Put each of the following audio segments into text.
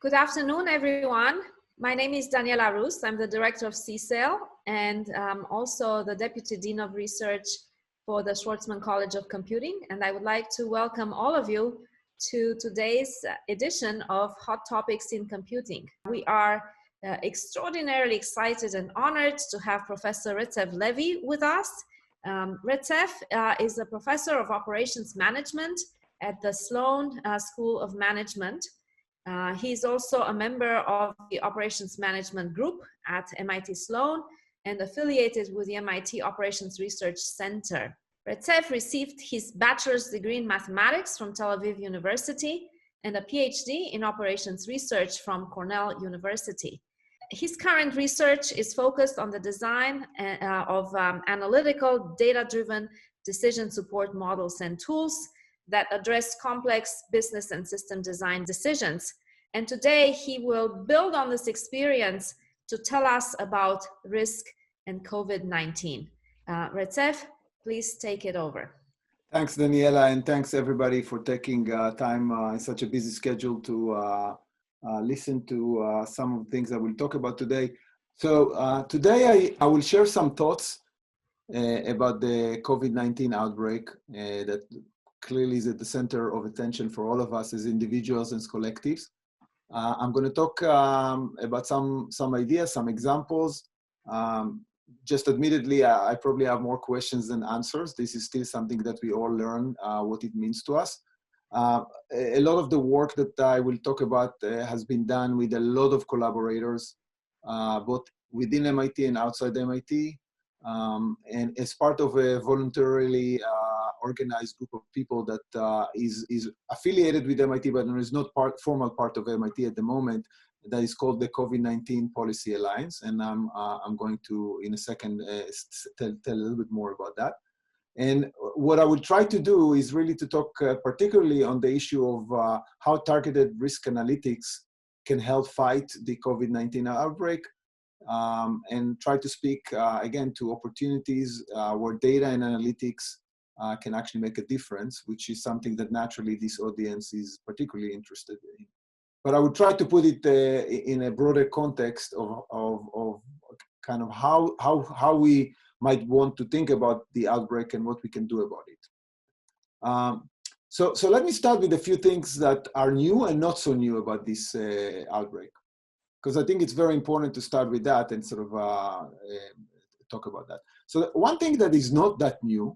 Good afternoon, everyone. My name is Daniela Rus. I'm the director of CSAIL and also the Deputy Dean of Research for the Schwarzman College of Computing. And I would like to welcome all of you to today's edition of Hot Topics in Computing. We are extraordinarily excited and honored to have Professor Retsef Levi with us. Retsef is a professor of operations management at the Sloan School of Management. He's also a member of the Operations Management Group at MIT Sloan and affiliated with the MIT Operations Research Center. Retsef received his bachelor's degree in mathematics from Tel-Aviv University and a PhD in operations research from Cornell University. His current research is focused on the design of analytical, data-driven decision support models and tools that address complex business and system design decisions. And today he will build on this experience to tell us about risk and COVID-19. Retsef, please take it over. Thanks, Daniela, and thanks everybody for taking time in such a busy schedule to listen to some of the things that we'll talk about today. So today I will share some thoughts about the COVID-19 outbreak that clearly is at the center of attention for all of us as individuals and as collectives. I'm going to talk about some ideas, some examples. Just admittedly, I probably have more questions than answers. This is still something that we all learn what it means to us. A lot of the work that I will talk about has been done with a lot of collaborators, both within MIT and outside MIT, and as part of a voluntarily organized group of people that is affiliated with MIT, but there is not formal part of MIT at the moment, that is called the COVID-19 Policy Alliance. And I'm going to, in a second, tell a little bit more about that. And what I will try to do is really to talk particularly on the issue of how targeted risk analytics can help fight the COVID-19 outbreak, and try to speak again to opportunities where data and analytics can actually make a difference, which is something that naturally this audience is particularly interested in. But I would try to put it in a broader context of kind of how we might want to think about the outbreak and what we can do about it. So let me start with a few things that are new and not so new about this outbreak, because I think it's very important to start with that and sort of talk about that. So one thing that is not that new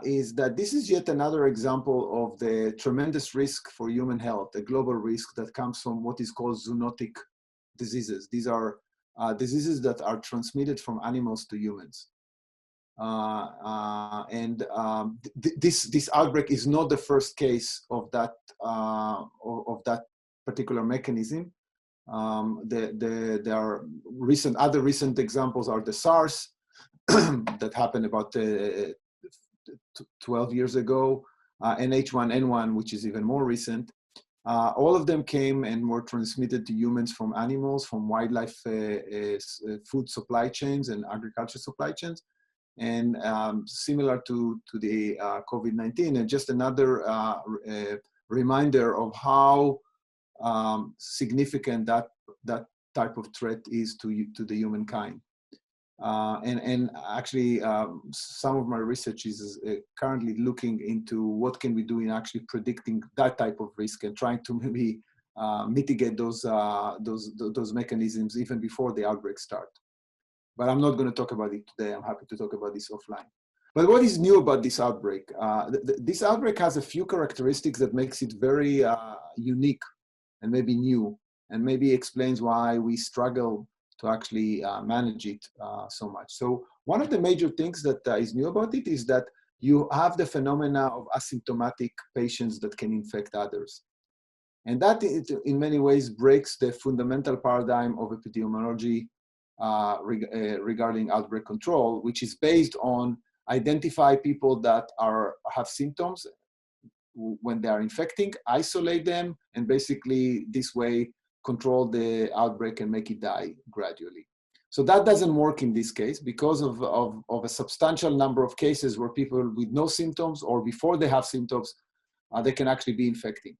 is that this is yet another example of the tremendous risk for human health, a global risk that comes from what is called zoonotic diseases. These are diseases that are transmitted from animals to humans. This outbreak is not the first case of that particular mechanism. There are other recent examples are the SARS that happened about 12 years ago, and H1N1, which is even more recent. All of them came and were transmitted to humans from animals, from wildlife food supply chains and agriculture supply chains. And similar to the COVID-19, and just another reminder of how significant that type of threat is to the humankind. And actually, some of my research is currently looking into what can we do in actually predicting that type of risk and trying to maybe mitigate those mechanisms even before the outbreak start. But I'm not going to talk about it today. I'm happy to talk about this offline. But what is new about this outbreak? This outbreak has a few characteristics that makes it very unique and maybe new, and maybe explains why we struggle to actually manage it so much. So one of the major things that is new about it is that you have the phenomena of asymptomatic patients that can infect others. And that in many ways breaks the fundamental paradigm of epidemiology regarding outbreak control, which is based on identify people that have symptoms when they are infecting, isolate them, and basically this way control the outbreak and make it die gradually. So that doesn't work in this case because of a substantial number of cases where people with no symptoms or before they have symptoms, they can actually be infecting.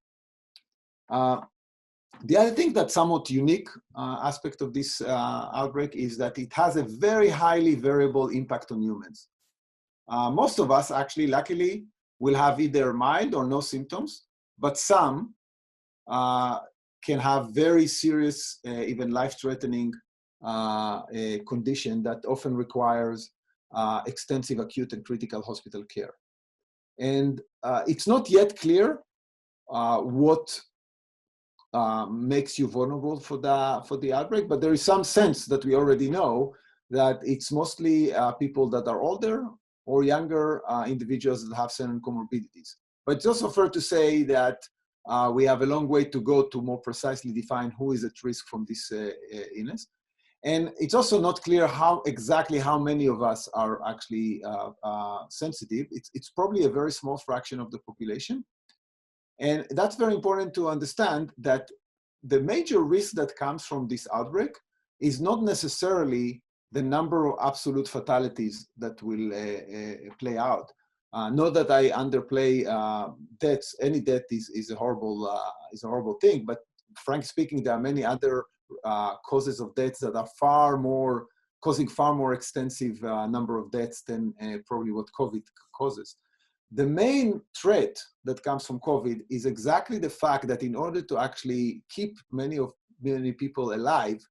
The other thing that's somewhat unique aspect of this outbreak is that it has a very highly variable impact on humans. Most of us actually, luckily, will have either mild or no symptoms, but some can have very serious, even life-threatening condition that often requires extensive acute and critical hospital care. And it's not yet clear what makes you vulnerable for the outbreak, but there is some sense that we already know that it's mostly people that are older or younger individuals that have certain comorbidities. But it's also fair to say that we have a long way to go to more precisely define who is at risk from this illness. And it's also not clear exactly how many of us are actually sensitive. It's probably a very small fraction of the population. And that's very important to understand, that the major risk that comes from this outbreak is not necessarily the number of absolute fatalities that will play out. Not that I underplay deaths. Any death is a horrible thing, but frankly speaking, there are many other causes of deaths that are causing far more extensive number of deaths than probably what COVID causes. The main threat that comes from COVID is exactly the fact that in order to actually keep many people alive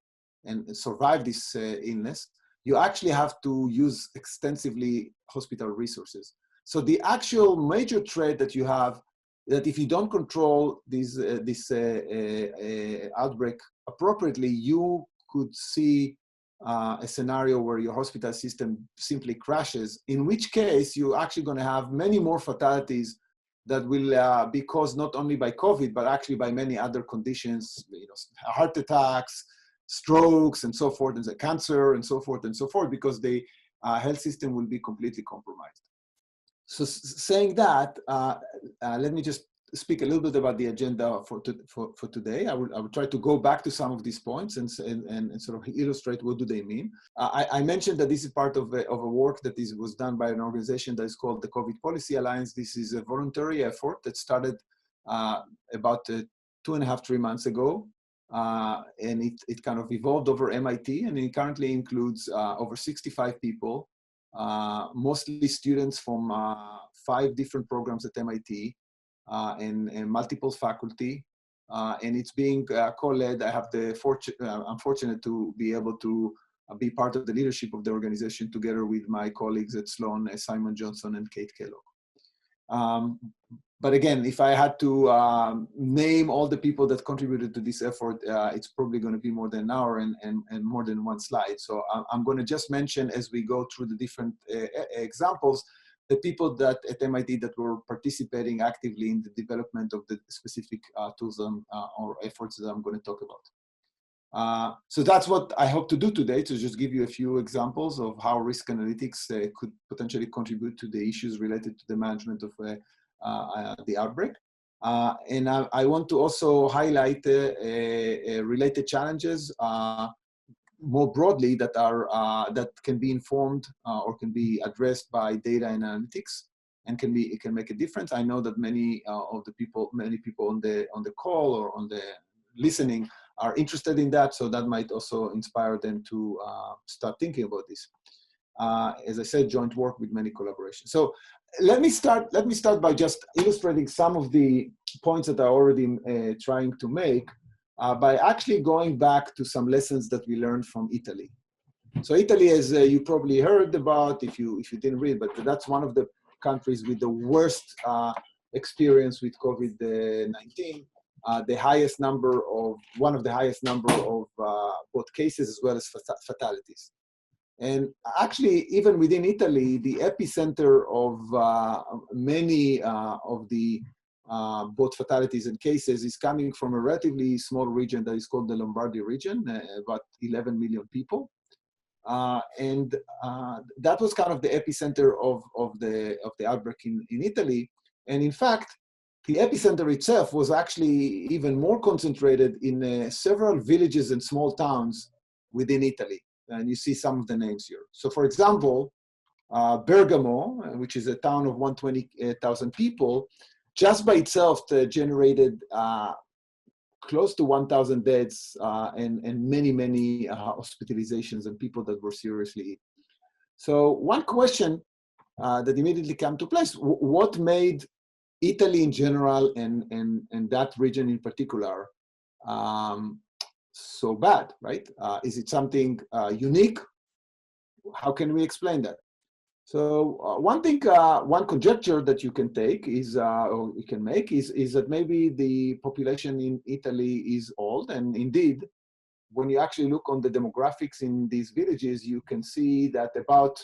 and survive this illness, you actually have to use extensively hospital resources. So the actual major threat that you have, that if you don't control this outbreak appropriately, you could see a scenario where your hospital system simply crashes, in which case you're actually going to have many more fatalities that will be caused not only by COVID, but actually by many other conditions, heart attacks, strokes, and so forth, and cancer, and so forth, because the health system will be completely compromised. So saying that, let me just speak a little bit about the agenda for today. I will try to go back to some of these points and sort of illustrate what do they mean. I mentioned that this is part of a work that was done by an organization that is called the COVID Policy Alliance. This is a voluntary effort that started about 2.5–3 months ago. And it kind of evolved over MIT, and it currently includes over 65 people, mostly students from 5 different programs at MIT, and multiple faculty, and it's being co-led. I have I'm fortunate to be able to be part of the leadership of the organization together with my colleagues at Sloan, Simon Johnson and Kate Kellogg. But again, if I had to name all the people that contributed to this effort, it's probably going to be more than an hour and more than one slide. So I'm going to just mention, as we go through the different examples, the people that at MIT that were participating actively in the development of the specific tools or efforts that I'm going to talk about. So that's what I hope to do today, to just give you a few examples of how risk analytics could potentially contribute to the issues related to the management of the outbreak. And I want to also highlight related challenges more broadly that can be informed or can be addressed by data and analytics, and it can make a difference. I know that many people on the call or on the listening are interested in that, so that might also inspire them to start thinking about this. As I said, joint work with many collaborations. So let me start by just illustrating some of the points that I already trying to make by actually going back to some lessons that we learned from Italy. So Italy, as you probably heard about, if you didn't read, but that's one of the countries with the worst experience with COVID-19. One of the highest number of both cases as well as fatalities. And actually, even within Italy, the epicenter of many of the both fatalities and cases is coming from a relatively small region that is called the Lombardy region, about 11 million people. And that was kind of the epicenter of the outbreak in Italy. And in fact, the epicenter itself was actually even more concentrated in several villages and small towns within Italy. And you see some of the names here. So for example, Bergamo, which is a town of 120,000 people, just by itself generated close to 1,000 deaths and many hospitalizations and people that were seriously ill. So one question that immediately came to place: what made Italy in general and that region in particular so bad, right? Is it something unique? How can we explain that? So one conjecture that you can take is, or you can make is that maybe the population in Italy is old, and indeed, when you actually look on the demographics in these villages, you can see that about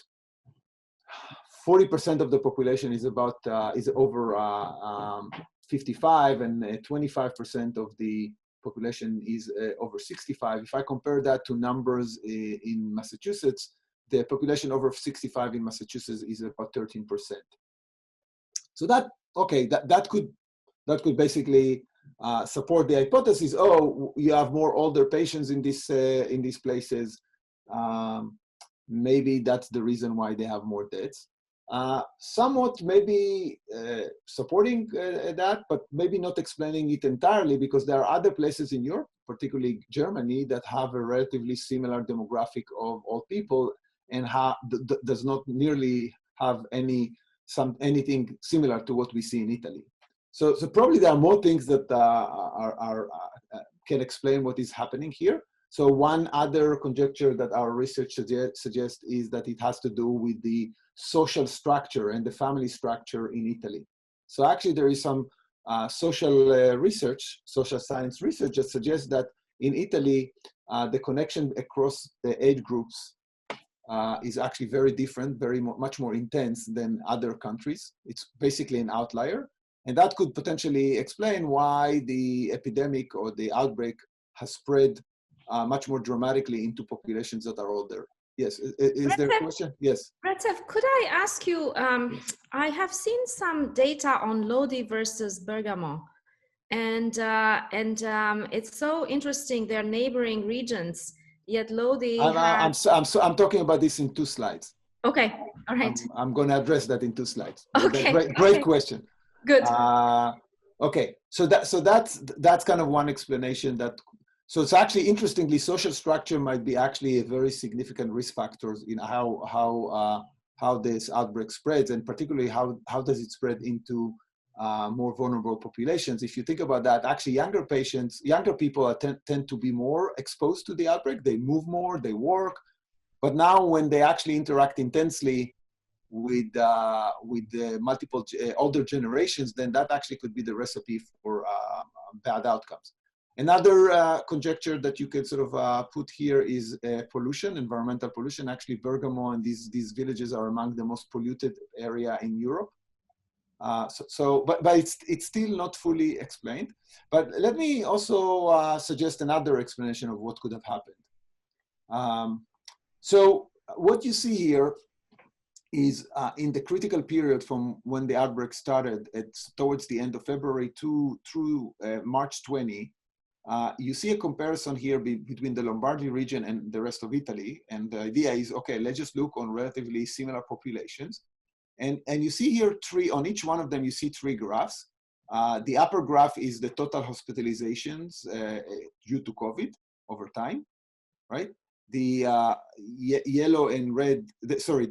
40% of the population is over 55, and 25% of the population is over 65. If I compare that to numbers in Massachusetts, the population over 65 in Massachusetts is about 13%. So that could basically support the hypothesis. Oh, you have more older patients in these places. Maybe that's the reason why they have more deaths. Somewhat maybe supporting that, but maybe not explaining it entirely, because there are other places in Europe, particularly Germany, that have a relatively similar demographic of old people and does not nearly have anything similar to what we see in Italy. So probably there are more things that can explain what is happening here. So one other conjecture that our research suggests is that it has to do with the social structure and the family structure in Italy. So actually there is some social science research that suggests that in Italy, the connection across the age groups is actually very different, much more intense than other countries. It's basically an outlier. And that could potentially explain why the epidemic or the outbreak has spread much more dramatically into populations that are older. Yes, is there a question? Yes. Retsef, could I ask you, I have seen some data on Lodi versus Bergamo. And it's so interesting, they're neighboring regions, yet Lodi I'm talking about this in 2 slides. Okay, all right. I'm going to address that in 2 slides. Okay. Great question. Good. Okay, so that's kind of one explanation. So it's actually, interestingly, social structure might be actually a very significant risk factor in how this outbreak spreads, and particularly how does it spread into more vulnerable populations. If you think about that, actually younger people tend to be more exposed to the outbreak. They move more, they work, but now when they actually interact intensely with the multiple older generations, then that actually could be the recipe for bad outcomes. Another conjecture that you could sort of put here is pollution, environmental pollution. Actually, Bergamo and these villages are among the most polluted area in Europe. But it's still not fully explained. But let me also suggest another explanation of what could have happened. So what you see here is in the critical period from when the outbreak started, towards the end of February through March 20, you see a comparison here between the Lombardy region and the rest of Italy. And the idea is, okay, let's just look on relatively similar populations. And you see here on each one of them, you see 3 graphs. The upper graph is the total hospitalizations due to COVID over time, right? The yellow and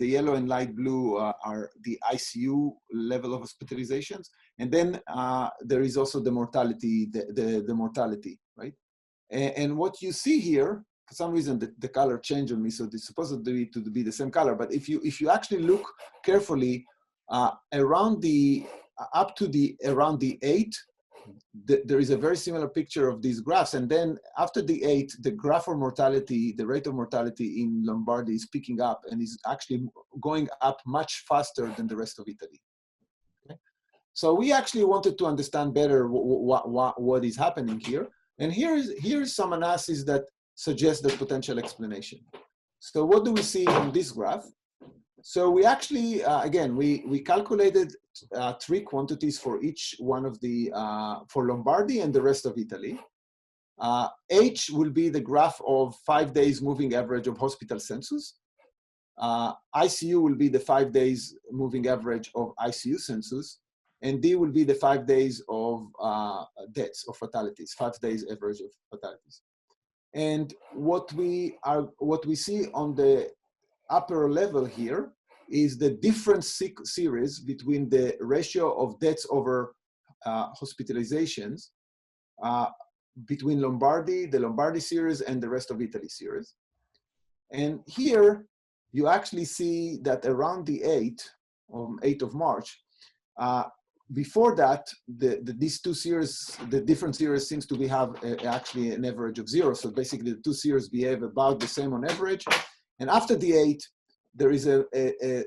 yellow and light blue are the ICU level of hospitalizations. And then there is also the mortality, the mortality, right? And what you see here, for some reason the color changed on me, so it's supposed to be the same color. But if you actually look carefully, around the 8, there is a very similar picture of these graphs. And then after the 8, the graph of mortality, the rate of mortality in Lombardy is picking up and is actually going up much faster than the rest of Italy. Okay? So we actually wanted to understand better what is happening here. And here's some analysis that suggests the potential explanation. So what do we see in this graph? So we actually, again, we calculated 3 quantities for each one of the, for Lombardy and the rest of Italy. H will be the graph of 5 days moving average of hospital census. ICU will be the 5 days moving average of ICU census. and D will be the 5 days of deaths or fatalities, 5 days average of fatalities. And what we see on the upper level here is the different series between the ratio of deaths over hospitalizations between Lombardy, the Lombardy series, and the rest of Italy series. And here you actually see that around the 8th of March, before that, these two series, the different series seems to have actually an average of 0. So basically the two series behave about the same on average. And after the 8th, there is a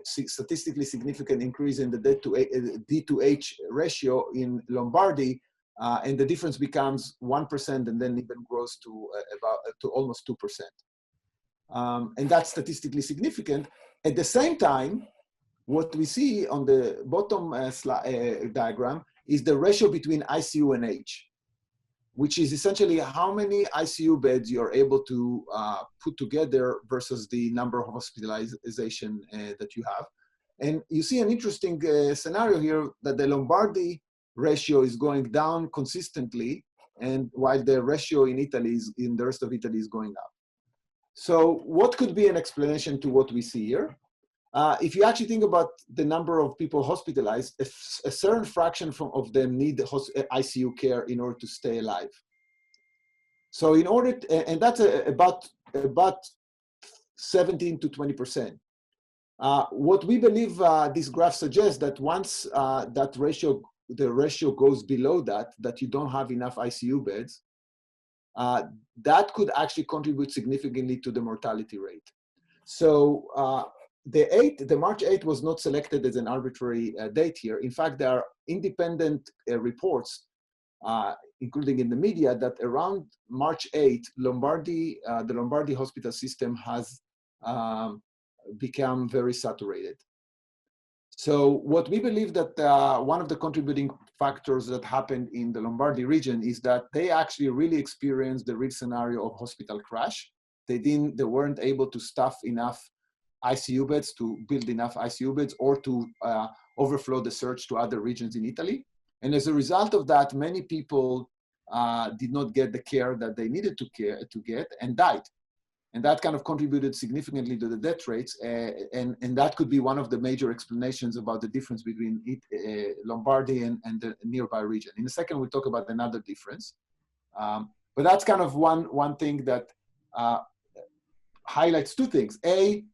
statistically significant increase in the D to H ratio in Lombardy, and the difference becomes 1% and then even grows to almost 2%. And that's statistically significant. At the same time, what we see on the bottom diagram is the ratio between ICU and H, which is essentially how many ICU beds you're able to put together versus the number of hospitalization that you have. And you see an interesting scenario here that the Lombardy ratio is going down consistently, and while the ratio in the rest of Italy is going up. So what could be an explanation to what we see here? If you actually think about the number of people hospitalized, a certain fraction of them need ICU care in order to stay alive. So and that's about 17 to 20%. What we believe this graph suggests that once the ratio goes below that you don't have enough ICU beds, that could actually contribute significantly to the mortality rate. So the March 8th was not selected as an arbitrary date here. In fact, there are independent reports, including in the media, that around March 8th, the Lombardy hospital system has become very saturated. So what we believe that one of the contributing factors that happened in the Lombardy region is that they actually really experienced the real scenario of hospital crash. They weren't able to staff enough ICU beds, to build enough ICU beds, or to overflow the surge to other regions in Italy. And as a result of that, many people did not get the care that they needed to get and died. And that kind of contributed significantly to the death rates. And that could be one of the major explanations about the difference between Lombardy and the nearby region. In a second, we'll talk about another difference. But that's kind of one thing that highlights two things. A,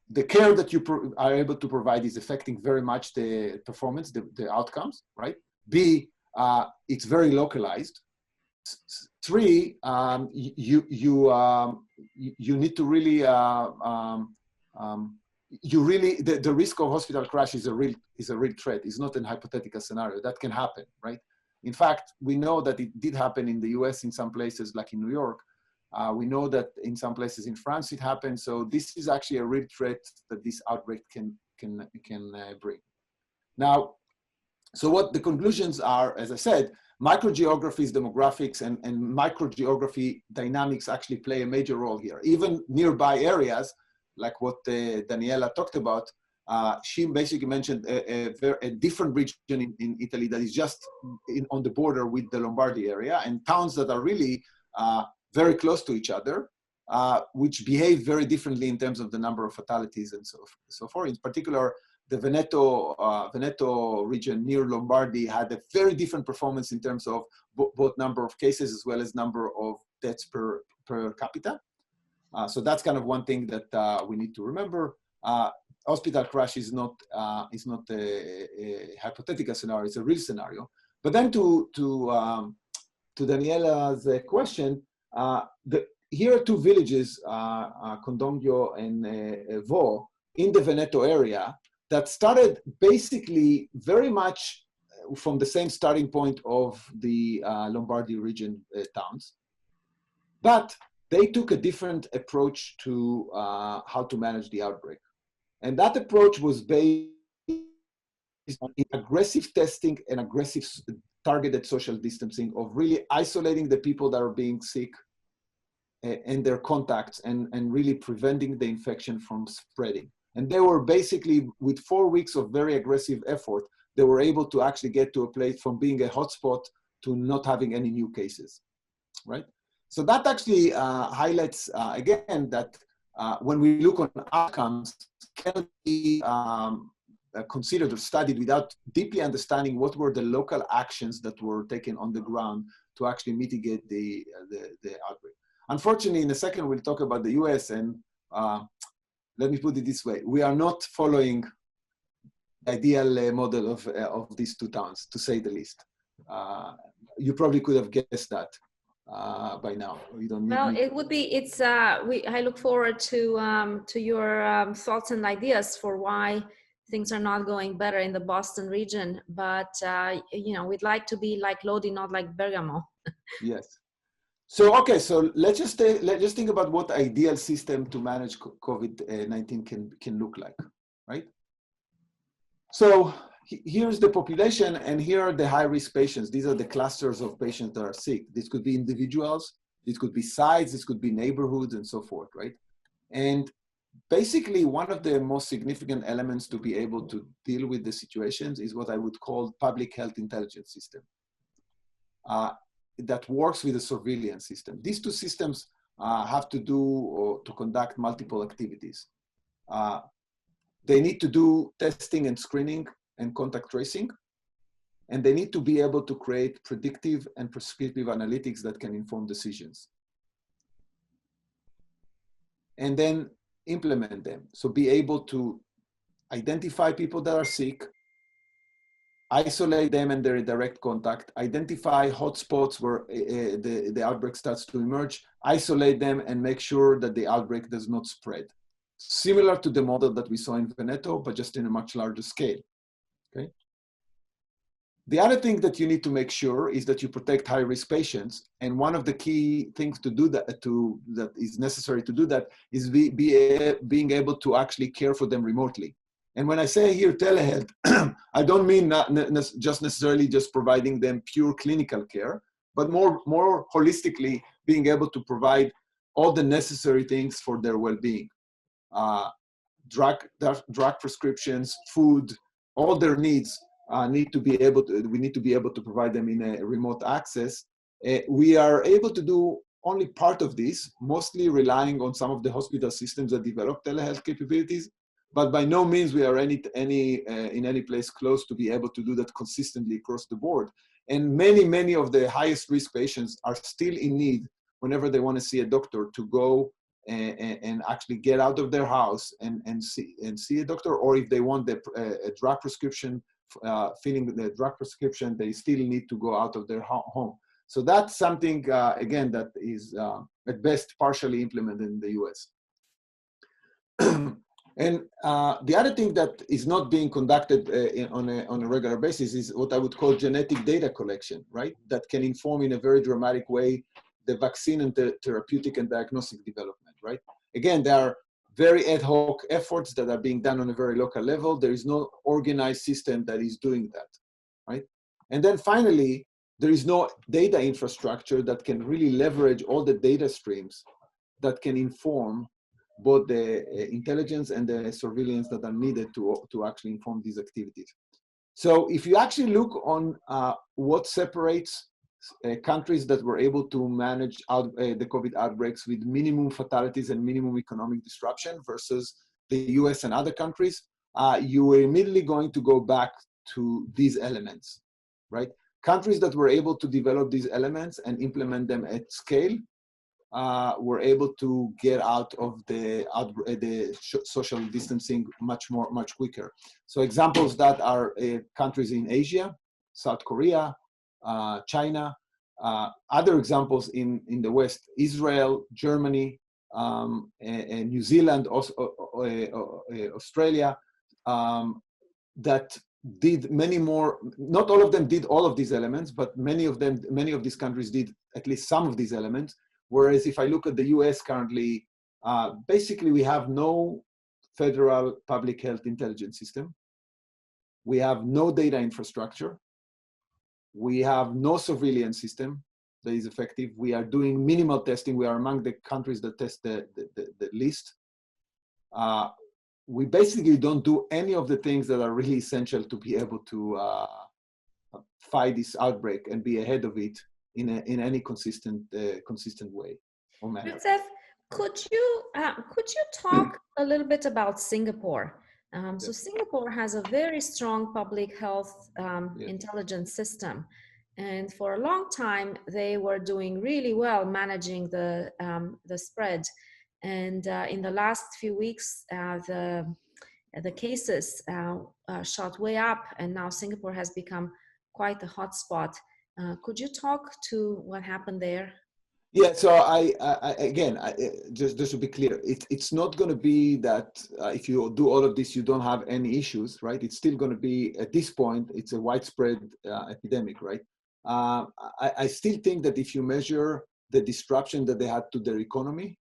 the care that you are able to provide is affecting very much the performance, the outcomes, right? B, it's very localized. 3, you need to really, the risk of hospital crash is a real threat. It's not a hypothetical scenario. That can happen, right? In fact, we know that it did happen in the US in some places, like in New York. We know that in some places in France it happened. So this is actually a real threat that this outbreak can bring. Now, so what the conclusions are, as I said, microgeographies, demographics, and microgeography dynamics actually play a major role here. Even nearby areas, like what Daniela talked about, she basically mentioned a different region in Italy that is just on the border with the Lombardy area, and towns that are really very close to each other, which behave very differently in terms of the number of fatalities and so forth. In particular, the Veneto region near Lombardy had a very different performance in terms of both number of cases as well as number of deaths per capita. So that's kind of one thing that we need to remember. Hospital crash is not a hypothetical scenario; it's a real scenario. But then to Daniela's question, here are two villages, Condongio and Vo, in the Veneto area, that started basically very much from the same starting point of the Lombardy region towns. But they took a different approach to how to manage the outbreak. And that approach was based on aggressive testing and aggressive targeted social distancing, of really isolating the people that are being sick and their contacts, and really preventing the infection from spreading. And they were basically, with 4 weeks of very aggressive effort, they were able to actually get to a place from being a hotspot to not having any new cases, right? So that actually highlights, again, that when we look on outcomes, cannot be considered or studied without deeply understanding what were the local actions that were taken on the ground to actually mitigate the outbreak. Unfortunately, in a second, we'll talk about the US, and let me put it this way. We are not following the ideal model of these two towns, to say the least. You probably could have guessed that by now. You don't need well, me. it would be, I look forward to your thoughts and ideas for why things are not going better in the Boston region, but you know, we'd like to be like Lodi, not like Bergamo. Yes. So, okay, so let's just think about what ideal system to manage COVID-19 can look like, right? So here's the population, and here are the high-risk patients. These are the clusters of patients that are sick. This could be individuals, this could be sites, this could be neighborhoods, and so forth, right? And basically, one of the most significant elements to be able to deal with the situations is what I would call public health intelligence system. That works with a surveillance system. These two systems have to do or to conduct multiple activities. They need to do testing and screening and contact tracing, and they need to be able to create predictive and prescriptive analytics that can inform decisions. And then implement them. So be able to identify people that are sick, isolate them and their direct contact, identify hotspots where the outbreak starts to emerge, isolate them, and make sure that the outbreak does not spread. Similar to the model that we saw in Veneto, but just in a much larger scale, okay? The other thing that you need to make sure is that you protect high-risk patients. And one of the key things to do that, that is necessary to do that, is being able to actually care for them remotely. And when I say here telehealth, I don't mean just necessarily just providing them pure clinical care, but more holistically being able to provide all the necessary things for their well-being. Drug prescriptions, food, all their needs we need to be able to provide them in a remote access. We are able to do only part of this, mostly relying on some of the hospital systems that develop telehealth capabilities, but by no means we are in any place close to be able to do that consistently across the board. And many of the highest risk patients are still in need, whenever they want to see a doctor, to go and actually get out of their house and see a doctor, or if they want a drug prescription, filling the drug prescription, they still need to go out of their home. So that's something, again, that is at best partially implemented in the US. And the other thing that is not being conducted on a regular basis is what I would call genetic data collection, right? That can inform in a very dramatic way the vaccine and the therapeutic and diagnostic development, right? Again, there are very ad hoc efforts that are being done on a very local level. There is no organized system that is doing that, right? And then finally, there is no data infrastructure that can really leverage all the data streams that can inform both the intelligence and the surveillance that are needed to actually inform these activities. So if you actually look on what separates countries that were able to manage the COVID outbreaks with minimum fatalities and minimum economic disruption versus the US and other countries, you are immediately going to go back to these elements, right? Countries that were able to develop these elements and implement them at scale were able to get out of the social distancing much quicker. So examples that are countries in Asia, South Korea, China, other examples in the West, Israel, Germany, and New Zealand, Australia, that did many more. Not all of them did all of these elements, but many of these countries did at least some of these elements. Whereas if I look at the US currently, basically we have no federal public health intelligence system. We have no data infrastructure. We have no surveillance system that is effective. We are doing minimal testing. We are among the countries that test the least. we basically don't do any of the things that are really essential to be able to fight this outbreak and be ahead of it in any consistent way or manner. Retsef, could you talk a little bit about Singapore? So Singapore has a very strong public health intelligence system. And for a long time, they were doing really well managing the spread. And in the last few weeks, the cases shot way up, and now Singapore has become quite a hotspot. Could you talk to what happened there? Yeah, so just to be clear, it's not going to be that if you do all of this, you don't have any issues, right? It's still going to be, at this point, it's a widespread epidemic, right? I still think that if you measure the disruption that they had to their economy,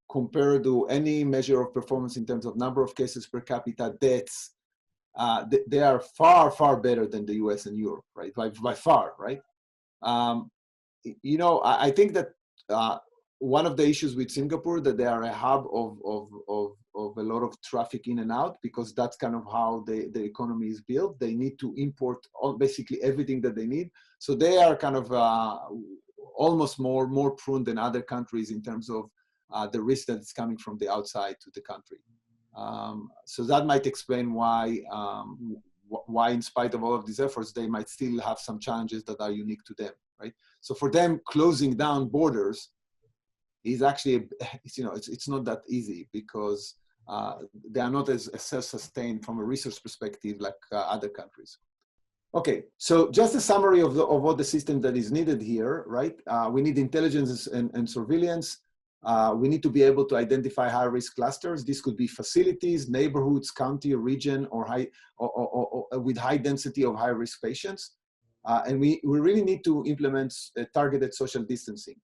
compared to any measure of performance in terms of number of cases per capita, deaths, they are far, far better than the US and Europe, right? By far, right? You know, I think that one of the issues with Singapore, that they are a hub of a lot of traffic in and out, because that's kind of how the economy is built. They need to import basically everything that they need. So they are kind of almost more prone than other countries in terms of the risk that is coming from the outside to the country. So that might explain why in spite of all of these efforts, they might still have some challenges that are unique to them, right? So for them, closing down borders is actually, it's not that easy, because they are not as self-sustained from a resource perspective like other countries. Okay, so just a summary of what the system that is needed here, right? We need intelligence and surveillance. We need to be able to identify high-risk clusters. This could be facilities, neighborhoods, county, or region, or with high density of high-risk patients. And we really need to implement targeted social distancing,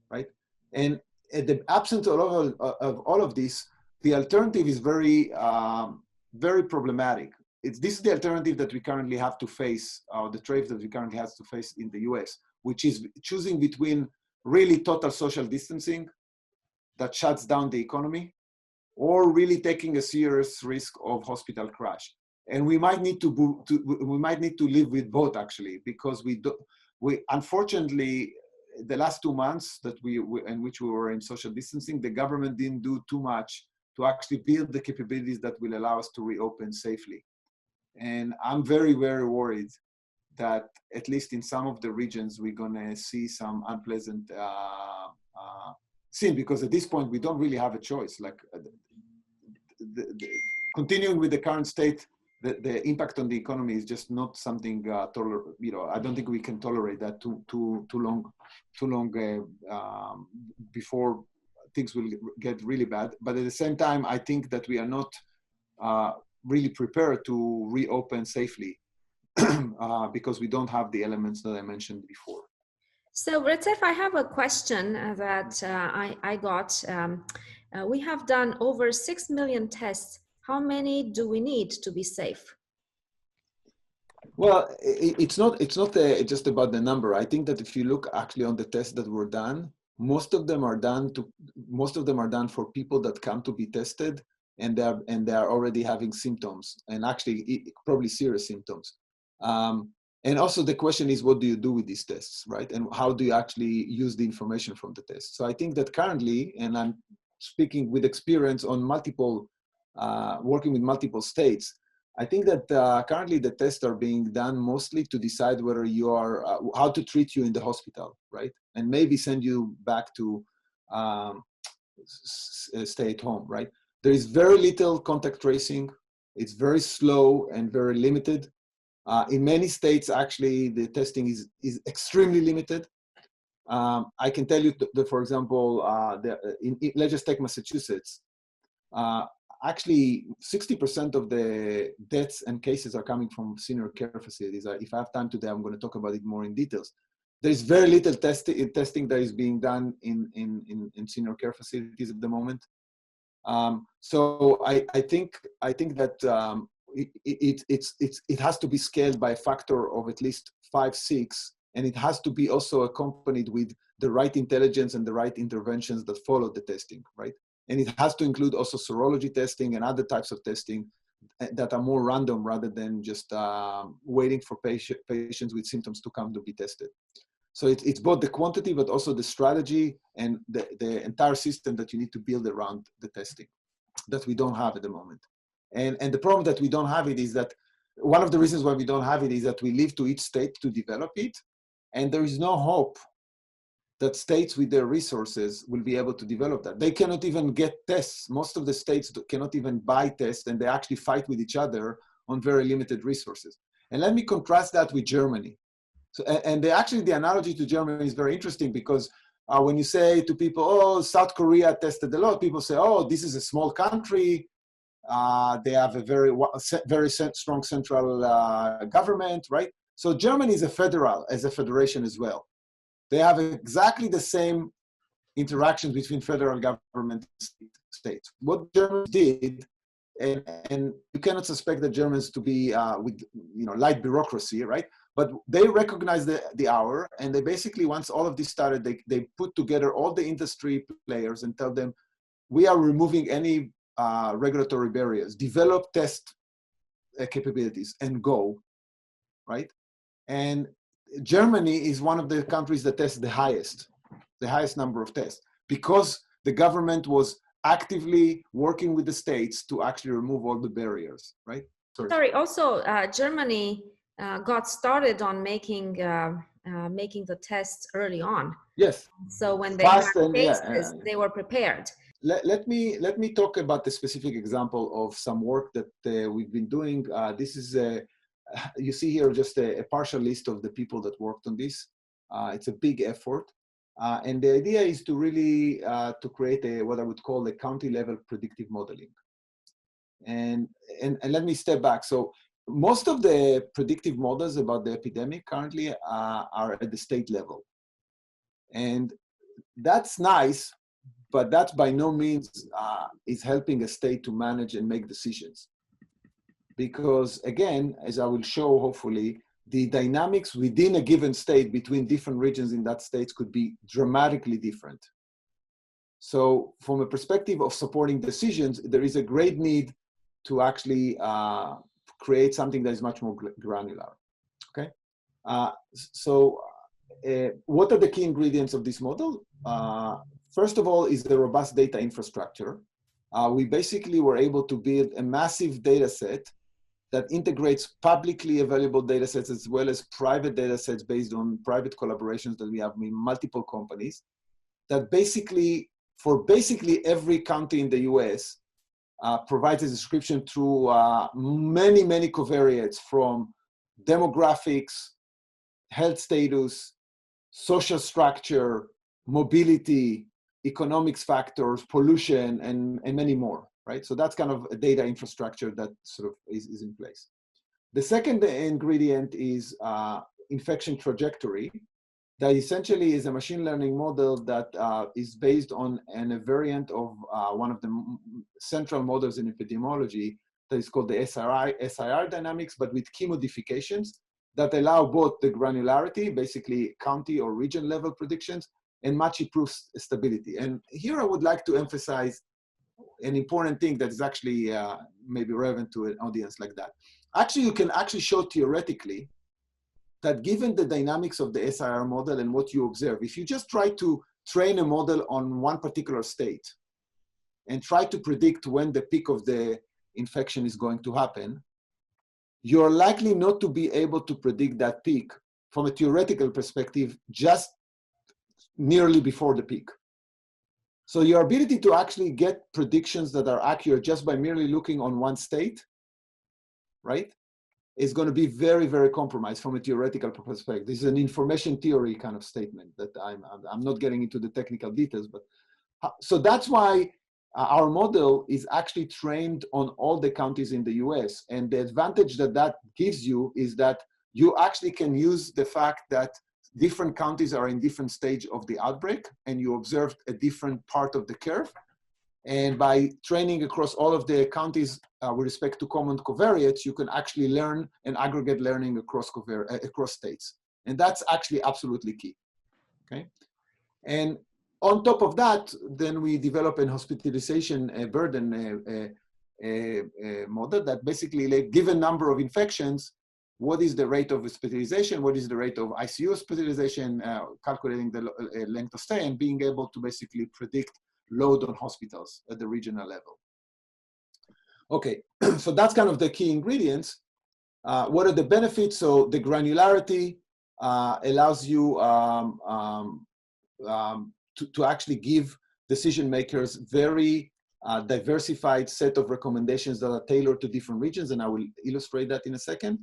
right? And at the absence of all of this, the alternative is very problematic. This is the alternative that we currently have to face, the trade that we currently have to face in the US, which is choosing between really total social distancing that shuts down the economy, or really taking a serious risk of hospital crash. And we might need to live with both, actually, because we unfortunately, the last 2 months that in which we were in social distancing, the government didn't do too much to actually build the capabilities that will allow us to reopen safely. And I'm very, very worried that at least in some of the regions, we're gonna see some unpleasant scene, because at this point, we don't really have a choice. Like continuing with the current state, the impact on the economy is just not something I don't think we can tolerate that too long before things will get really bad. But at the same time, I think that we are not really prepared to reopen safely because we don't have the elements that I mentioned before. So Retsef, I have a question that I got. We have done over 6 million tests. How many do we need to be safe? Well, it's not just about the number. I think that if you look actually on the tests that were done, most of them are done for people that come to be tested, and they are already having symptoms, and actually probably serious symptoms. And also the question is, what do you do with these tests, right? And how do you actually use the information from the test? So I think that currently, and I'm speaking with experience on working with multiple states, I think that currently the tests are being done mostly to decide whether you are, how to treat you in the hospital, right? And maybe send you back to stay at home, right? There is very little contact tracing. It's very slow and very limited. In many states, actually, the testing is extremely limited. I can tell you that, for example, let's just take Massachusetts. Actually, 60% of the deaths and cases are coming from senior care facilities. If I have time today, I'm going to talk about it more in details. There is very little testing that is being done in senior care facilities at the moment. So I think that it has to be scaled by a factor of at least 5, 6, and it has to be also accompanied with the right intelligence and the right interventions that follow the testing, right? And it has to include also serology testing and other types of testing that are more random rather than just waiting for patients with symptoms to come to be tested. So it's both the quantity, but also the strategy and the entire system that you need to build around the testing that we don't have at the moment. And the problem that we don't have it is that one of the reasons why we don't have it is that we leave to each state to develop it. And there is no hope that states with their resources will be able to develop that. They cannot even get tests. Most of the states cannot even buy tests, and they actually fight with each other on very limited resources. And let me contrast that with Germany. So, and actually the analogy to Germany is very interesting because when you say to people, oh, South Korea tested a lot, people say, oh, this is a small country. They have a very strong central government, right? So Germany is a federation as well. They have exactly the same interactions between federal government and states. What Germans did, and you cannot suspect the Germans to be with light bureaucracy, right? But they recognized the hour, and they basically, once all of this started, they put together all the industry players and tell them, we are removing any regulatory barriers, develop test capabilities, and go, right? And Germany is one of the countries that tests the highest number of tests, because the government was actively working with the states to actually remove all the barriers, right? Sorry, also Germany got started on making the tests early on. Yes. So when they had cases, they were prepared. Let me talk about the specific example of some work that we've been doing. This is you see here just a partial list of the people that worked on this. It's a big effort. And the idea is to really to create what I would call a county level predictive modeling. And let me step back. So most of the predictive models about the epidemic currently are at the state level. And that's nice, but that by no means is helping a state to manage and make decisions. Because again, as I will show hopefully, the dynamics within a given state between different regions in that state could be dramatically different. So from a perspective of supporting decisions, there is a great need to actually create something that is much more granular, okay? What are the key ingredients of this model? First of all is the robust data infrastructure. We basically were able to build a massive data set that integrates publicly available data sets as well as private data sets based on private collaborations that we have with multiple companies, that basically, for basically every county in the US, provides a description through many, many covariates from demographics, health status, social structure, mobility, economics factors, pollution, and many more, right? So that's kind of a data infrastructure that sort of is in place. The second ingredient is infection trajectory. That essentially is a machine learning model that is based on a variant of one of the central models in epidemiology that is called the SIR dynamics, but with key modifications that allow both the granularity, basically county or region level predictions, and much improved stability. And here I would like to emphasize an important thing that is actually maybe relevant to an audience like that. Actually, you can actually show theoretically that given the dynamics of the SIR model and what you observe, if you just try to train a model on one particular state and try to predict when the peak of the infection is going to happen, you're likely not to be able to predict that peak from a theoretical perspective just nearly before the peak. So your ability to actually get predictions that are accurate just by merely looking on one state, right, is going to be very, very compromised from a theoretical perspective. This is an information theory kind of statement that I'm not getting into the technical details, but so that's why our model is actually trained on all the counties in the US. And the advantage that that gives you is that you actually can use the fact that different counties are in different stage of the outbreak and you observed a different part of the curve. And by training across all of the counties with respect to common covariates, you can actually learn and aggregate learning across states. And that's actually absolutely key, okay? And on top of that, then we develop an hospitalization burden model that basically, like, given number of infections, what is the rate of hospitalization, what is the rate of ICU hospitalization, calculating the length of stay, and being able to basically predict load on hospitals at the regional level. Okay, so that's kind of the key ingredients. What are the benefits? So the granularity allows you to actually give decision makers very diversified set of recommendations that are tailored to different regions, and I will illustrate that in a second.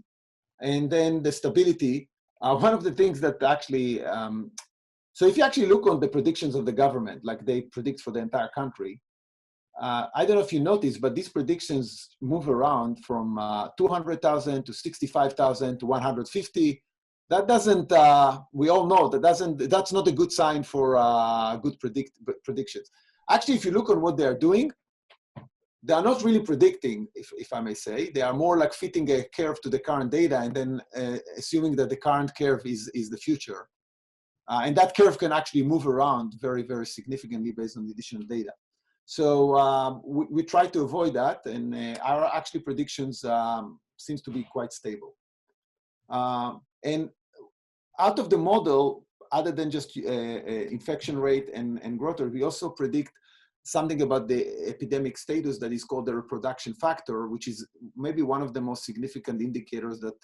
And then the stability, one of the things that actually, so if you actually look on the predictions of the government, like they predict for the entire country, I don't know if you noticed, but these predictions move around from 200,000 to 65,000 to 150. That doesn't, we all know that's not a good sign for good predictions. Actually, if you look on what they are doing, they are not really predicting, if I may say. They are more like fitting a curve to the current data and then assuming that the current curve is the future. And that curve can actually move around very, very significantly based on the additional data. So we try to avoid that, and our actually predictions seems to be quite stable. And out of the model, other than just infection rate and growth rate, we also predict something about the epidemic status that is called the reproduction factor, which is maybe one of the most significant indicators that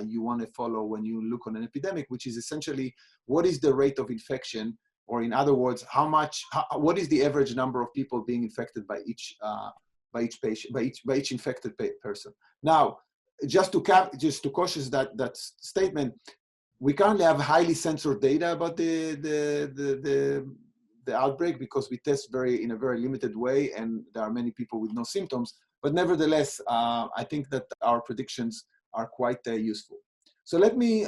you want to follow when you look on an epidemic, which is essentially what is the rate of infection, or in other words, what is the average number of people being infected by each patient, by each infected person. Now, just to cautious that statement, we currently have highly censored data about the outbreak because we test in a very limited way, and there are many people with no symptoms. But nevertheless, I think that our predictions are quite useful. So let me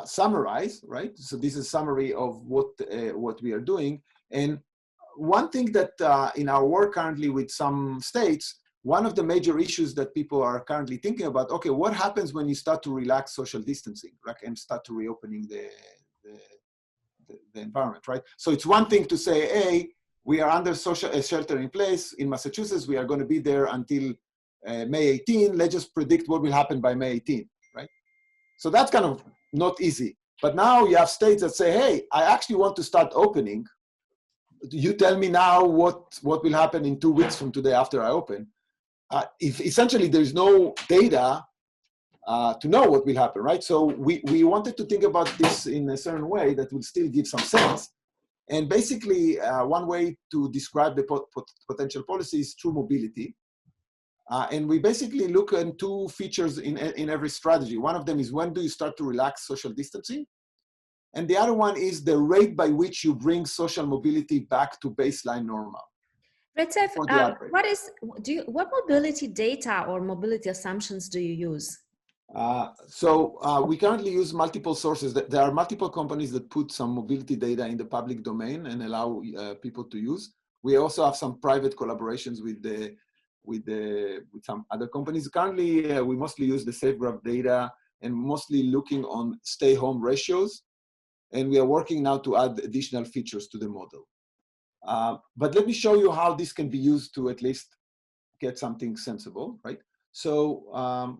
summarize, right? So this is a summary of what we are doing. And one thing that in our work currently with some states, one of the major issues that people are currently thinking about, okay, what happens when you start to relax social distancing, right, and start to reopening the environment, right? So it's one thing to say, hey, we are under shelter in place in Massachusetts. We are going to be there until May 18. Let's just predict what will happen by May 18, right? So that's kind of not easy. But now you have states that say, hey, I actually want to start opening. You tell me now what will happen in 2 weeks from today after I open. If essentially there's no data to know what will happen, right? So we wanted to think about this in a certain way that would still give some sense. And basically, one way to describe the potential policy is through mobility. And we basically look at 2 features in every strategy. One of them is when do you start to relax social distancing? And the other one is the rate by which you bring social mobility back to baseline normal. Retsef, what mobility data or mobility assumptions do you use? We currently use multiple sources. There are multiple companies that put some mobility data in the public domain and allow people to use. We also have some private collaborations with some other companies. Currently, we mostly use the SafeGraph data and mostly looking on stay-home ratios. And we are working now to add additional features to the model. But let me show you how this can be used to at least get something sensible, right? So,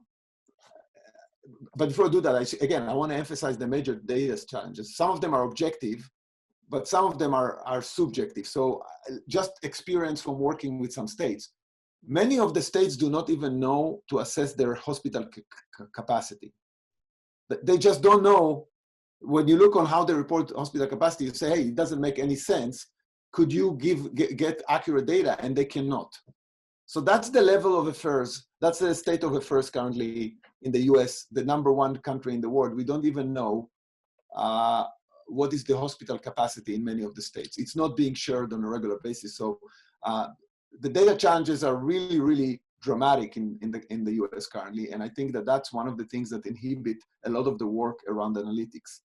but before I do that, I want to emphasize the major data challenges. Some of them are objective, but some of them are subjective. So just experience from working with some states. Many of the states do not even know to assess their hospital capacity. They just don't know. When you look on how they report hospital capacity, you say, hey, it doesn't make any sense. Could you get accurate data? And they cannot. So that's the level of affairs. That's the state of affairs currently in the US, the #1 country in the world. We don't even know what is the hospital capacity in many of the states. It's not being shared on a regular basis. So the data challenges are really, really dramatic in the US currently. And I think that that's one of the things that inhibit a lot of the work around analytics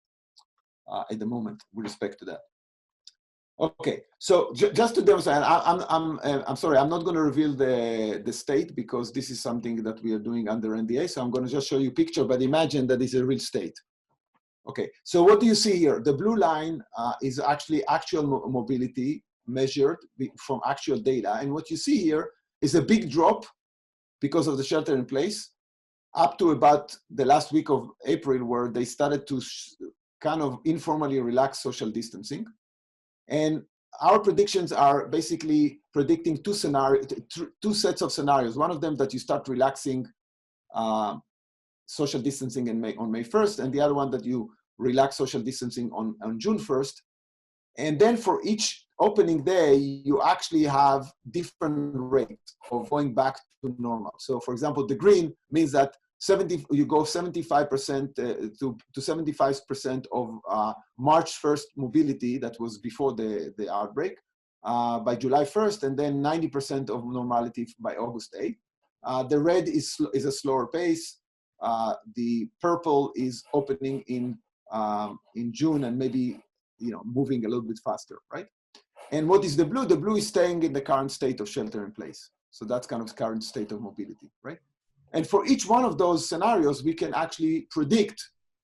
at the moment with respect to that. Okay, so just to demonstrate, I'm sorry, I'm not going to reveal the state because this is something that we are doing under NDA. So I'm going to just show you a picture, but imagine that it's a real state. Okay, so what do you see here? The blue line is actually actual mobility measured from actual data. And what you see here is a big drop because of the shelter in place up to about the last week of April, where they started to kind of informally relax social distancing. And our predictions are basically predicting two sets of scenarios. One of them that you start relaxing social distancing on May 1st, and the other one that you relax social distancing on June 1st. And then for each opening day, you actually have different rates of going back to normal. So for example, the green means that you go 75% to 75% of March 1st mobility that was before the outbreak by July 1st, and then 90% of normality by August 8th. The red is a slower pace. The purple is opening in June and maybe moving a little bit faster, right? And what is the blue? The blue is staying in the current state of shelter in place. So that's kind of current state of mobility, right? And for each one of those scenarios, we can actually predict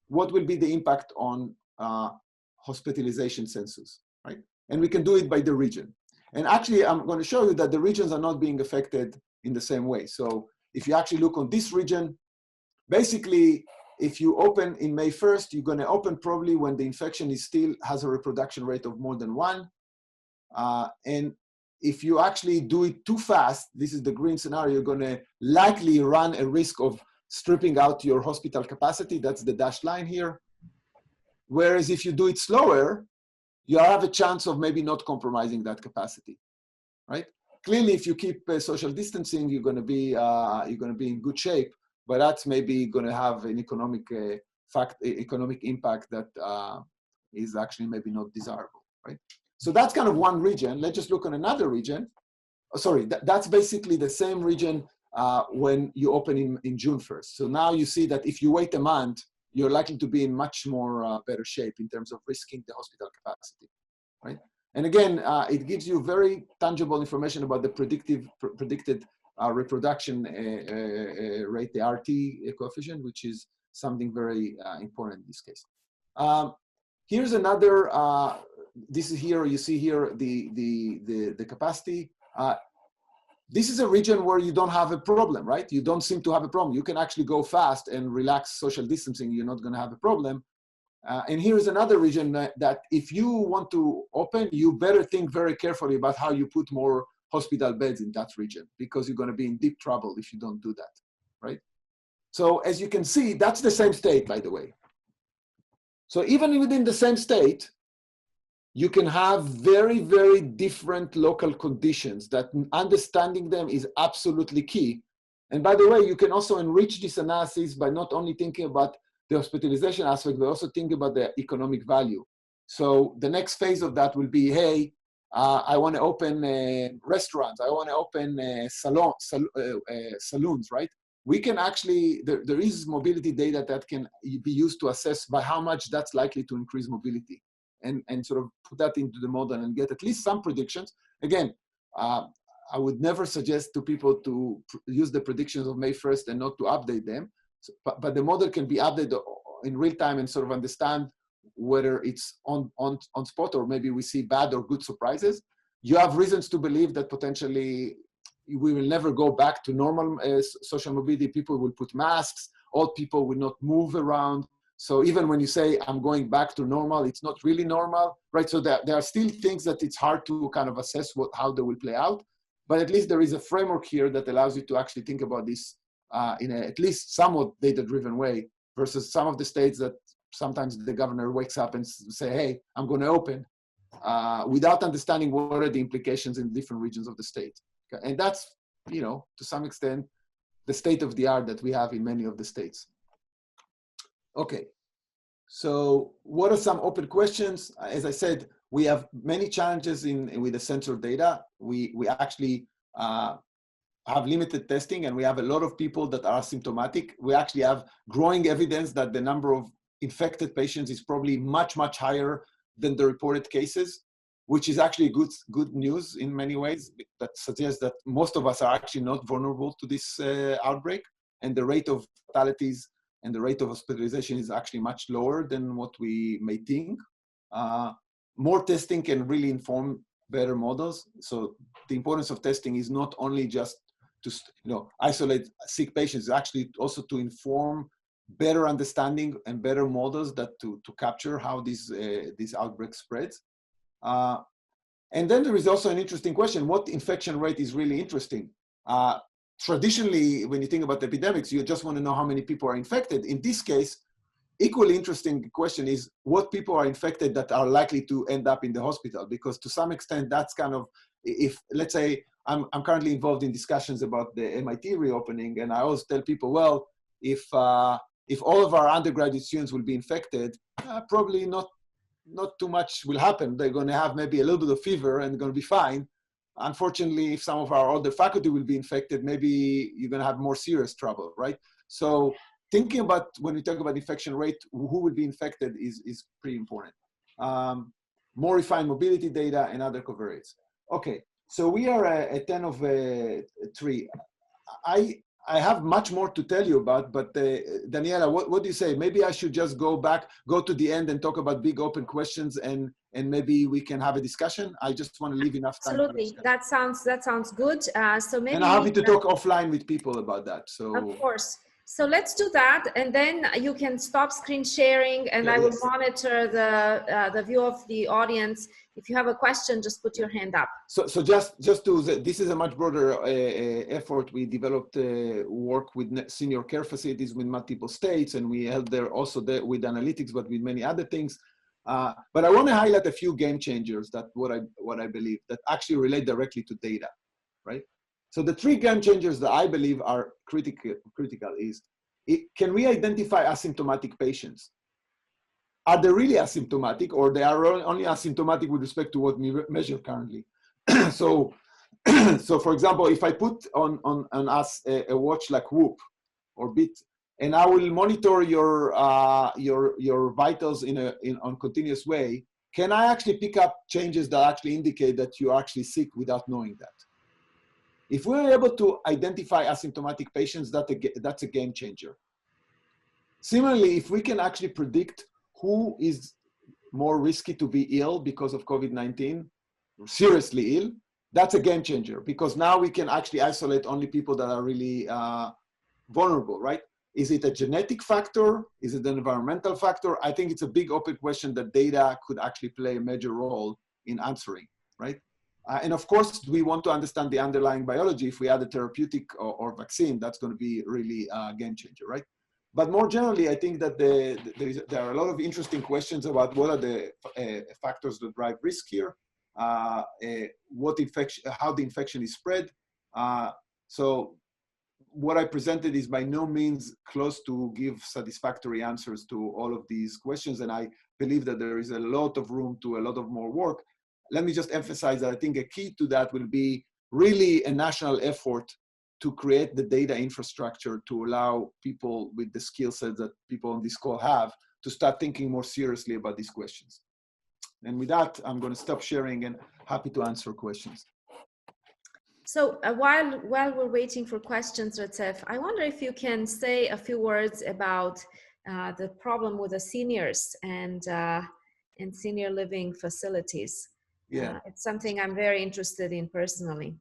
what will be the impact on hospitalization census, right? And we can do it by the region. And actually, I'm going to show you that the regions are not being affected in the same way. So if you actually look on this region, basically, if you open in May 1st, you're going to open probably when the infection still has a reproduction rate of more than 1. And if you actually do it too fast, this is the green scenario, you're going to likely run a risk of stripping out your hospital capacity. That's the dashed line here. Whereas if you do it slower, you have a chance of maybe not compromising that capacity, right? Clearly, if you keep social distancing, you're going to be in good shape. But that's maybe going to have an economic impact that is actually maybe not desirable, right? So that's kind of one region. Let's just look at another region. Oh, sorry, that's basically the same region when you open in June 1st. So now you see that if you wait a month, you're likely to be in much more better shape in terms of risking the hospital capacity, right? And again, it gives you very tangible information about the predicted reproduction rate, the RT coefficient, which is something very important in this case. Here's another, this is here, you see here the capacity. This is a region where you don't have a problem, right? You don't seem to have a problem. You can actually go fast and relax social distancing. You're not going to have a problem. And here is another region that if you want to open, you better think very carefully about how you put more hospital beds in that region, because you're going to be in deep trouble if you don't do that, right? So as you can see, that's the same state, by the way. So even within the same state, you can have very, very different local conditions that understanding them is absolutely key. And by the way, you can also enrich this analysis by not only thinking about the hospitalization aspect, but also think about the economic value. So the next phase of that will be, hey, I want to open restaurants. I want to open saloons, right? We can actually, there is mobility data that can be used to assess by how much that's likely to increase mobility, and sort of put that into the model and get at least some predictions. Again, I would never suggest to people to use the predictions of May 1st and not to update them. So, but the model can be updated in real time and sort of understand whether it's on spot or maybe we see bad or good surprises. You have reasons to believe that potentially we will never go back to normal social mobility. People will put masks, old people will not move around. So even when you say, I'm going back to normal, it's not really normal, right? So there are still things that it's hard to kind of assess how they will play out. But at least there is a framework here that allows you to actually think about this in a at least somewhat data-driven way, versus some of the states that sometimes the governor wakes up and say, hey, I'm going to open, without understanding what are the implications in different regions of the state. Okay? And that's, to some extent, the state of the art that we have in many of the states. Okay, so what are some open questions? As I said, we have many challenges with the sensor data. We actually have limited testing, and we have a lot of people that are asymptomatic. We actually have growing evidence that the number of infected patients is probably much, much higher than the reported cases, which is actually good news in many ways. That suggests that most of us are actually not vulnerable to this outbreak, and the rate of fatalities and the rate of hospitalization is actually much lower than what we may think. More testing can really inform better models. So the importance of testing is not only just to isolate sick patients, actually also to inform better understanding and better models that to capture how this outbreak spreads. And then there is also an interesting question: what infection rate is really interesting? Traditionally, when you think about epidemics, you just want to know how many people are infected. In this case, equally interesting question is what people are infected that are likely to end up in the hospital, because to some extent that's kind of, if let's say I'm currently involved in discussions about the MIT reopening, and I always tell people, well, if all of our undergraduate students will be infected, probably not too much will happen. They're going to have maybe a little bit of fever and going to be fine. Unfortunately, if some of our older faculty will be infected, maybe you're going to have more serious trouble, right? So thinking about when we talk about infection rate, who will be infected is pretty important. More refined mobility data and other covariates. Okay, so we are at 10 of 3. I have much more to tell you about, but Daniela, what do you say? Maybe I should just go to the end and talk about big open questions, and maybe we can have a discussion. I just want to leave enough time. Absolutely, that sounds good. So maybe. And I'm happy to talk offline with people about that. So of course. So let's do that, and then you can stop screen sharing, and I will monitor the view of the audience. If you have a question, just put your hand up. So just to, this is a much broader effort. We developed work with senior care facilities with multiple states, and we held there also with analytics, but with many other things. But I want to highlight a few game changers that what I believe that actually relate directly to data, right? So the 3 game changers that I believe are critical is, can we identify asymptomatic patients? Are they really asymptomatic, or they are only asymptomatic with respect to what we measure currently? So for example, if I put on us a watch like Whoop or Bit, and I will monitor your vitals on continuous way, can I actually pick up changes that actually indicate that you're actually sick without knowing that? If we're able to identify asymptomatic patients, that's a game changer. Similarly, if we can actually predict who is more risky to be ill because of COVID-19, seriously ill, that's a game changer, because now we can actually isolate only people that are really vulnerable, right? Is it a genetic factor? Is it an environmental factor? I think it's a big open question that data could actually play a major role in answering, right? And of course, we want to understand the underlying biology. If we add a therapeutic or vaccine, that's going to be really a game changer, right? But more generally, I think that there are a lot of interesting questions about what are the factors that drive risk here, how the infection is spread. So what I presented is by no means close to give satisfactory answers to all of these questions, and I believe that there is a lot of room to a lot of more work. Let me just emphasize that I think a key to that will be really a national effort to create the data infrastructure to allow people with the skill sets that people on this call have to start thinking more seriously about these questions. And with that, I'm going to stop sharing and happy to answer questions. So while we're waiting for questions, Retsef, I wonder if you can say a few words about the problem with the seniors and senior living facilities. Yeah, it's something I'm very interested in personally.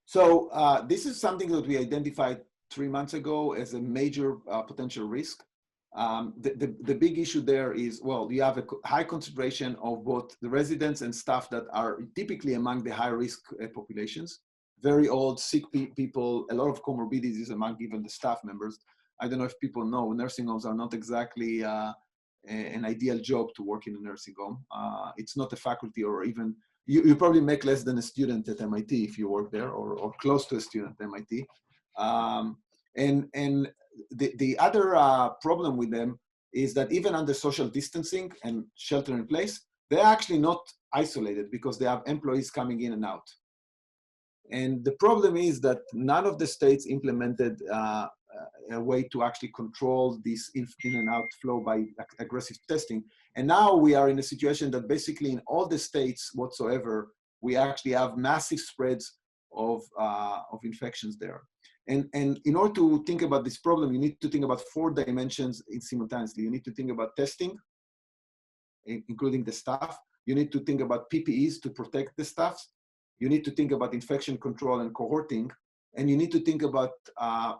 So this is something that we identified 3 months ago as a major potential risk. The big issue there is, well, you have a high concentration of both the residents and staff that are typically among the high risk populations. Very old, sick people, a lot of comorbidities among even the staff members. I don't know if people know, nursing homes are not exactly an ideal job to work in a nursing home. It's not a faculty, or even, you probably make less than a student at MIT if you work there, or close to a student at MIT. And the other problem with them is that even under social distancing and shelter in place, they're actually not isolated because they have employees coming in and out. And the problem is that none of the states implemented a way to actually control this in and out flow by aggressive testing. And now we are in a situation that basically in all the states whatsoever, we actually have massive spreads of infections there. And in order to think about this problem, you need to think about 4 dimensions simultaneously. You need to think about testing, including the staff. You need to think about PPEs to protect the staff. You need to think about infection control and cohorting. And you need to think about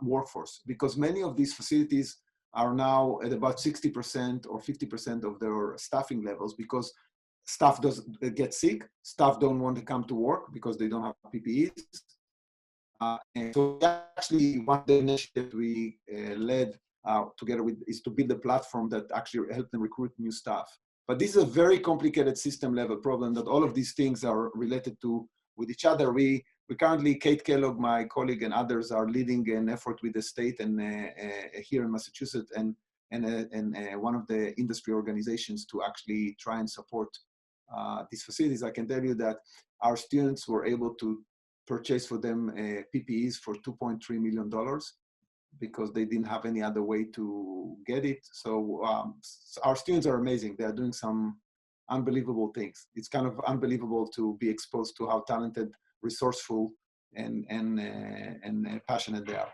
workforce, because many of these facilities are now at about 60% or 50% of their staffing levels, because staff does get sick, staff don't want to come to work because they don't have PPEs. And so actually one of the initiatives we led together with is to build a platform that actually help them recruit new staff. But this is a very complicated system level problem that all of these things are related to with each other. We currently, Kate Kellogg, my colleague, and others are leading an effort with the state and here in Massachusetts and one of the industry organizations to actually try and support these facilities. I can tell you that our students were able to purchase for them PPEs for $2.3 million because they didn't have any other way to get it. So our students are amazing. They are doing some unbelievable things. It's kind of unbelievable to be exposed to how talented, resourceful, and passionate they are.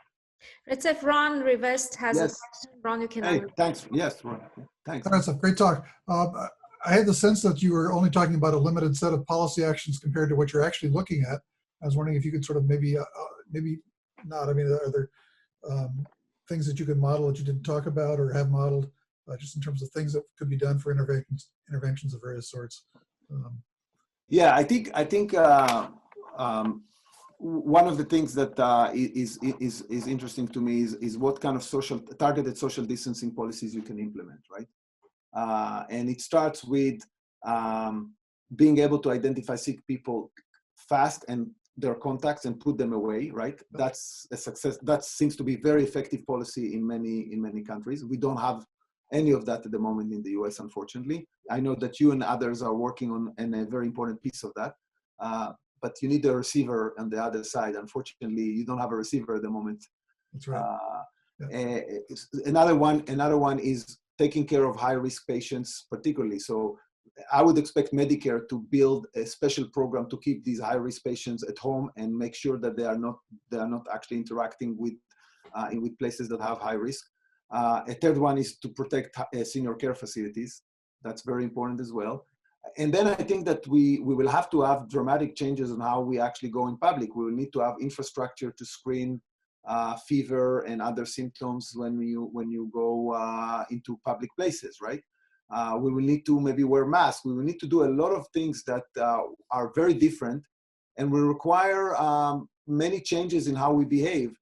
Retsef, Ron Rivest has Yes. a question. Ron, you can. Hey, thanks. Yes, Ron. Thanks. That's a great talk. I had the sense that you were only talking about a limited set of policy actions compared to what you're actually looking at. I was wondering if you could sort of maybe not. I mean, are there things that you can model that you didn't talk about or have modeled, just in terms of things that could be done for interventions of various sorts? Yeah, I think one of the things that is interesting to me is what kind of targeted social distancing policies you can implement, right? And it starts with being able to identify sick people fast and their contacts and put them away, right? That's a success. That seems to be very effective policy in many countries. We don't have any of that at the moment in the US, unfortunately. I know that you and others are working on a very important piece of that, but you need a receiver on the other side. Unfortunately, you don't have a receiver at the moment. That's right. Another one is taking care of high-risk patients, particularly. So I would expect Medicare to build a special program to keep these high-risk patients at home and make sure that they are not actually interacting with places that have high risk. A third one is to protect senior care facilities. That's very important as well. And then I think that we will have to have dramatic changes on how we actually go in public. We will need to have infrastructure to screen fever and other symptoms when you go into public places, right? We will need to maybe wear masks. We will need to do a lot of things that are very different and will require many changes in how we behave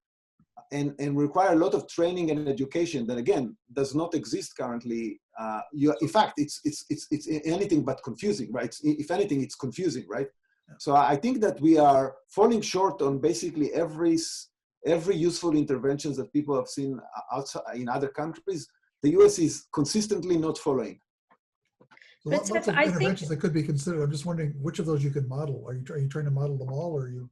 and require a lot of training and education that, again, does not exist currently. In fact, it's anything but confusing, right? If anything, it's confusing, right? So I think that we are falling short on basically every useful interventions that people have seen outside in other countries. The US is consistently not following. So lots of interventions that could be considered. I'm just wondering which of those you could model. Are you trying to model them all, or are you?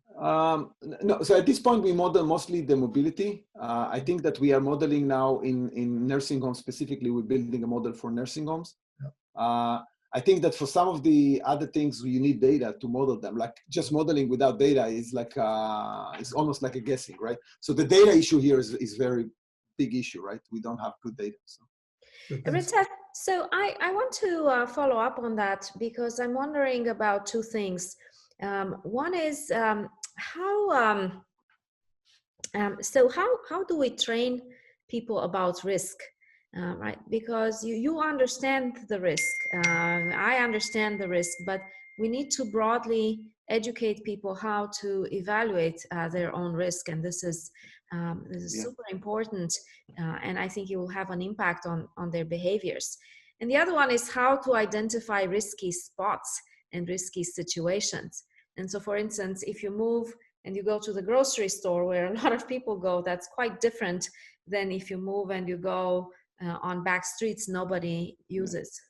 No. So at this point, we model mostly the mobility. I think that we are modeling now in nursing homes specifically. We're building a model for nursing homes. Yeah. I think that for some of the other things, you need data to model them. Like just modeling without data is like it's almost like a guessing, right? So the data issue here is very big issue, right? We don't have good data. So. Retsef, so I want to follow up on that because I'm wondering about two things. One is how do we train people about risk, right? Because you understand the risk, I understand the risk, but we need to broadly educate people how to evaluate their own risk, and this is super important, and I think it will have an impact on their behaviors. And the other one is how to identify risky spots and risky situations. And so, for instance, if you move and you go to the grocery store where a lot of people go, that's quite different than if you move and you go on back streets nobody uses.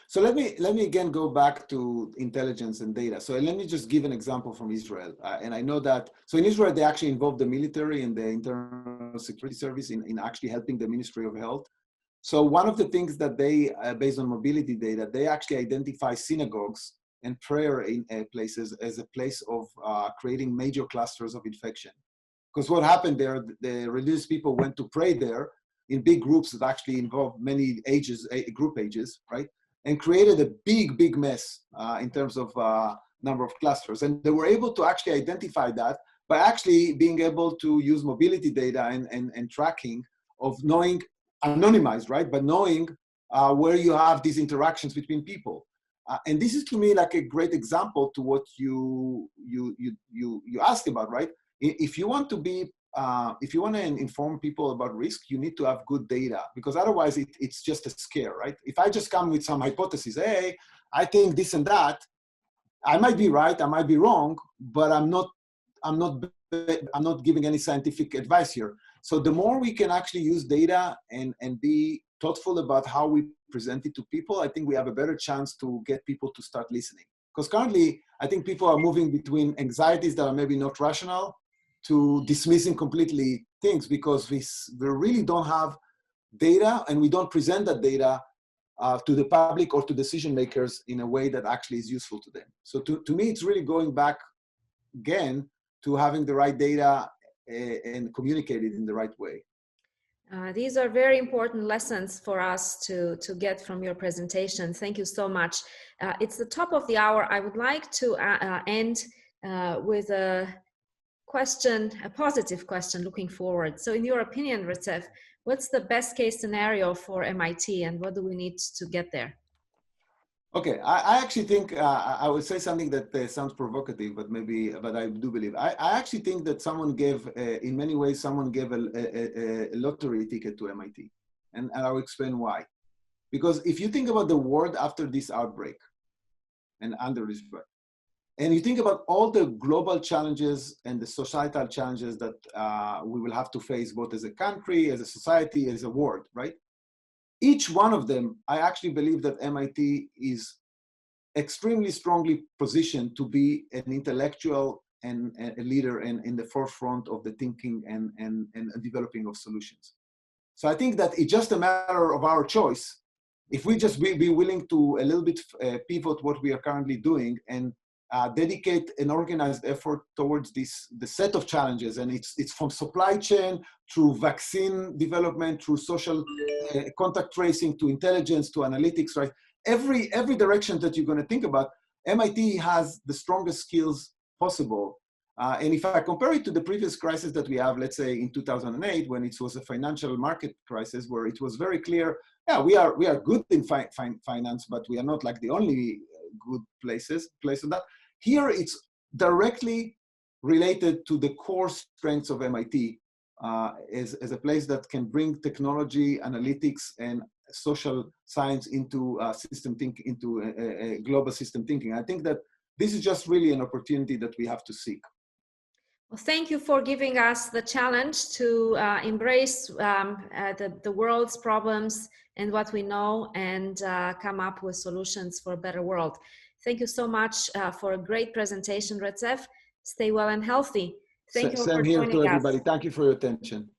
So let me again go back to intelligence and data. So let me just give an example from Israel. And I know that, so in Israel, they actually involved the military and the internal security service in actually helping the Ministry of Health. So one of the things that they, based on mobility data, they actually identify synagogues and prayer in places as a place of creating major clusters of infection. Because what happened there, the religious people went to pray there in big groups that actually involved many ages, group ages, right? And created a big mess in terms of number of clusters. And they were able to actually identify that by actually being able to use mobility data and tracking of knowing, anonymized, right? But knowing where you have these interactions between people. And this is to me like a great example to what you asked about, right? If you want to be, if you want to inform people about risk, you need to have good data, because otherwise it's just a scare, right? If I just come with some hypothesis, hey, I think this and that, I might be right, I might be wrong, but I'm not giving any scientific advice here. So the more we can actually use data and be thoughtful about how we present it to people, I think we have a better chance to get people to start listening. Because currently, I think people are moving between anxieties that are maybe not rational to dismissing completely things, because we really don't have data, and we don't present that data to the public or to decision makers in a way that actually is useful to them. So to me, it's really going back again to having the right data and communicate it in the right way. These are very important lessons for us to get from your presentation. Thank you so much. It's the top of the hour. I would like to end with a question, a positive question looking forward. So in your opinion, Retsef, what's the best case scenario for MIT, and what do we need to get there? Okay, I actually think I would say something that sounds provocative, but I do believe. I actually think that someone gave, in many ways, someone gave a lottery ticket to MIT. And I'll explain why. Because if you think about the world after this outbreak and under this outbreak, and you think about all the global challenges and the societal challenges that we will have to face, both as a country, as a society, as a world, right? Each one of them, I actually believe that MIT is extremely strongly positioned to be an intellectual and a leader in the forefront of the thinking and developing of solutions. So I think that it's just a matter of our choice. If we just be willing to a little bit pivot what we are currently doing and dedicate an organized effort towards the set of challenges, and it's from supply chain through vaccine development, through social contact tracing, to intelligence, to analytics, right? Every direction that you're going to think about, MIT has the strongest skills possible. And if I compare it to the previous crisis that we have, let's say in 2008, when it was a financial market crisis, where it was very clear, yeah, we are good in finance, but we are not like the only good place of that. Here, it's directly related to the core strengths of MIT as a place that can bring technology, analytics, and social science into into a global system thinking. I think that this is just really an opportunity that we have to seek. Well, thank you for giving us the challenge to embrace the world's problems and what we know, and come up with solutions for a better world. Thank you so much for a great presentation, Retsef. Stay well and healthy. Thank you for joining us. Same here to everybody. Thank you for your attention.